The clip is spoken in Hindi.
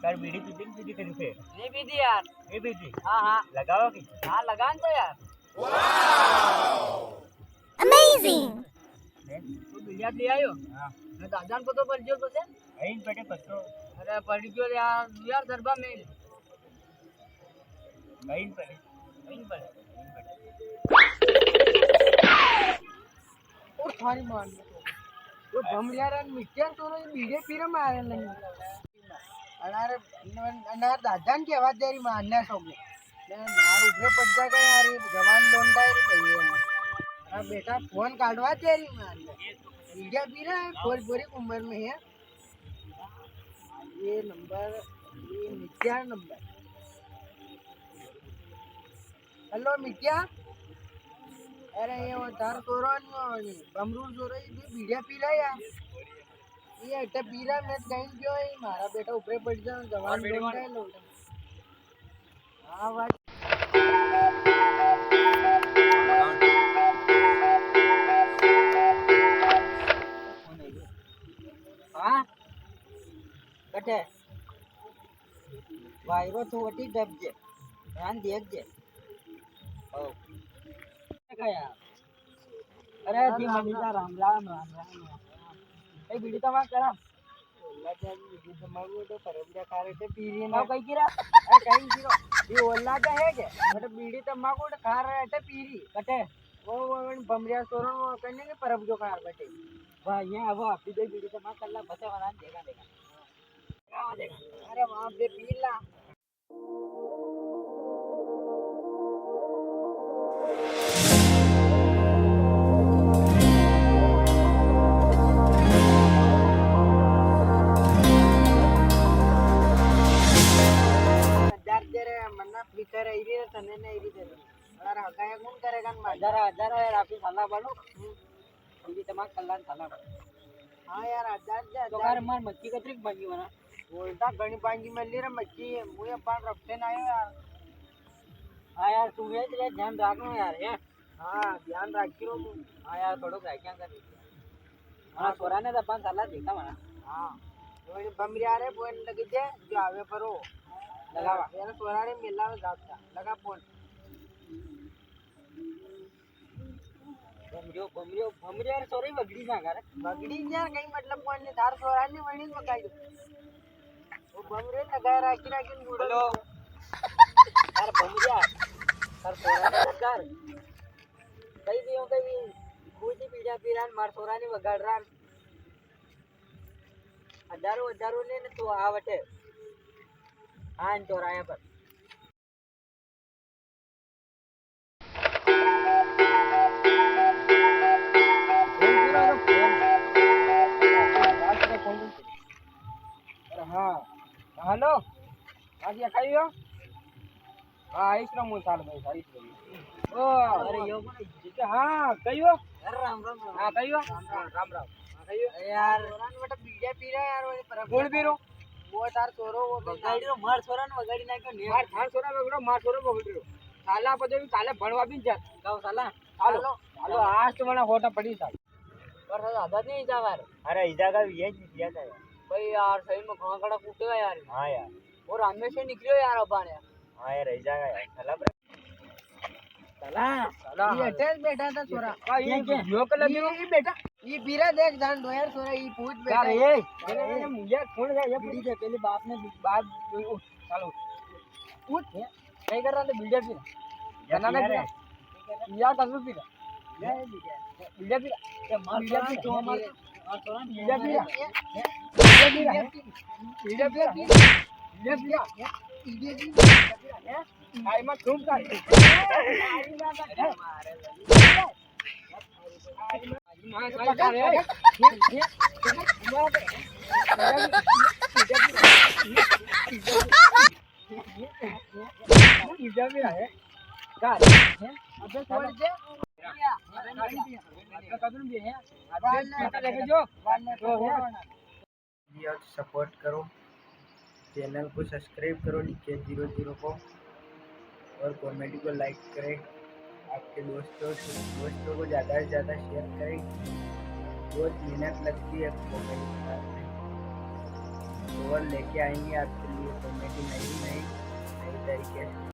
कर बीड़ी पीती नहीं पीती कहीं से नहीं पीती यार। नहीं पीती हाँ हाँ लगाओ कि हाँ लगान तो यार। Amazing! तू बिलिया ले आयो। हाँ मैं दादान को तो पड़ गयो तो से। इन पेटे पत्तो अरे पड़ गयो यार यार दरबा में इन पेटे इन पर और थारी मान वो भमरिया रन मिट्टिया तो रे बीड़े पीरे मारे नहीं अनार अनार दादान की आवाज तेरी मारने सो में मैं मार ऊपर पड़ जाएगा यार ये जवान लोंडा है रे भैया अरे बेटा फोन काटवा तेरी मारने बीड़े पीरे थोड़ी बोरी उम्र में है ये नंबर ये मिट्टिया नंबर हेलो मिट्टिया अरे ये वो तार तोरो नहीं बमरूल जो रही ये बीड़िया पी रहा यार ये अट्टे पी रहा मैं कहीं क्यों है मारा बेटा ऊपर पड़ जाऊं जवान लोग है लोग हाँ बात हाँ कटे वायरो थोड़ी दब जे ध्यान देख जे ओ क्या यार अरे जी मनीषा राम राम राम राम ए बीड़ी तो मार करा लगा बीड़ी तो मारो तो परबड़ा कारे ते पीरी ना कई गिरा अरे कहीं गिरो ये ओला का है के मतलब बीड़ी तो माको तो खा रहा है ते पीरी कटे वो बमरिया सोरन वो कहने के परब जो कार बटे वाह ये अब आपकी दे बीड़ी तो मार कल्ला बचा बना देगा देगा अरे वहां पे पीला कर आई रे तने ने आई रे अरे हकाया कौन करेगा न जरा जरा यार आपकी साला बालो ये तमाम कल्याण साला हां यार हजार तो कार मार मच्छी का ट्रिक बांगी बना बोलता गणी बांगी मिली रे मच्छी मुझे पान रखते ना यार हां यार तू ये तेरा ध्यान रखना यार ये हां ध्यान रखियो हां यार थोड़ो क्या क्या कर हां छोरा ने तो पान साला देखा मना हां वो बमरिया रे बोल लगी जे जो आवे परो लगावा यार छोरा ने मिला में जाता लगा फोन बमरियो यार सोरी बगड़ी ना कर बगड़ी यार कहीं मतलब कोई ने धार सोरा ने वणी मकाई वो बमरे लगा राखी राखी हेलो यार बमरिया सर सोरा ने कर कई दियो कई कोई पीड़ा पीरान मार सोरा ने वगाड़ रहा हजारों ने तो आवटे हाँ चौराहे पर हाँ हेलो आज ये खाइयो हाँ इस रंग में साल में साइड में ओ अरे यो हाँ कहियो राम राम हाँ कहियो राम राम कहियो यार बेटा बीड़ा पी रहा यार वो कौन पी रो वो तार छोरो वो गाड़ी रो मार छोरा ने गाड़ी ना क्यों मार थार छोरा बगड़ो मार छोरो बगड़ो साला पदे भी काले भणवा भी जा गाओ साला हालो हालो आज तो मना फोटो पड़ी साल पर आधा नहीं जा यार अरे इधर का ये दिया था भाई यार सही में खांगड़ा कूटेगा यार हाँ यार और हमें से निकलियो यार अपन यार हाँ यार इधर का यार साला ये अटैच बैठा था छोरा ये लोक लगे ये बेटा ये पीरा देख जान दो यार छोरा ये पूछ बेटा यार ये मुझे छोड़ जा ये बीड़ी दे पहले बाप ने बाप चलो पूछ नहीं कर रहा था बीड़ी पी बनाना पी यार कसू पी ये बीड़ी पी ये मार पी तो मार बीड़ी पी बीड़ी पी आई मत घूम कर पकड़ रे इधर भी है कार अबे छोड़ दे कदम भी है लेके जो सपोर्ट करो चैनल को सब्सक्राइब करो निकेत 00 को और कॉमेडी को लाइक करें आपके दोस्तों को ज़्यादा से ज़्यादा शेयर करें बहुत मेहनत लगती है कॉमेडी बनाने में और लेके आएंगे आपके लिए कॉमेडी नई नई नई तरीके से।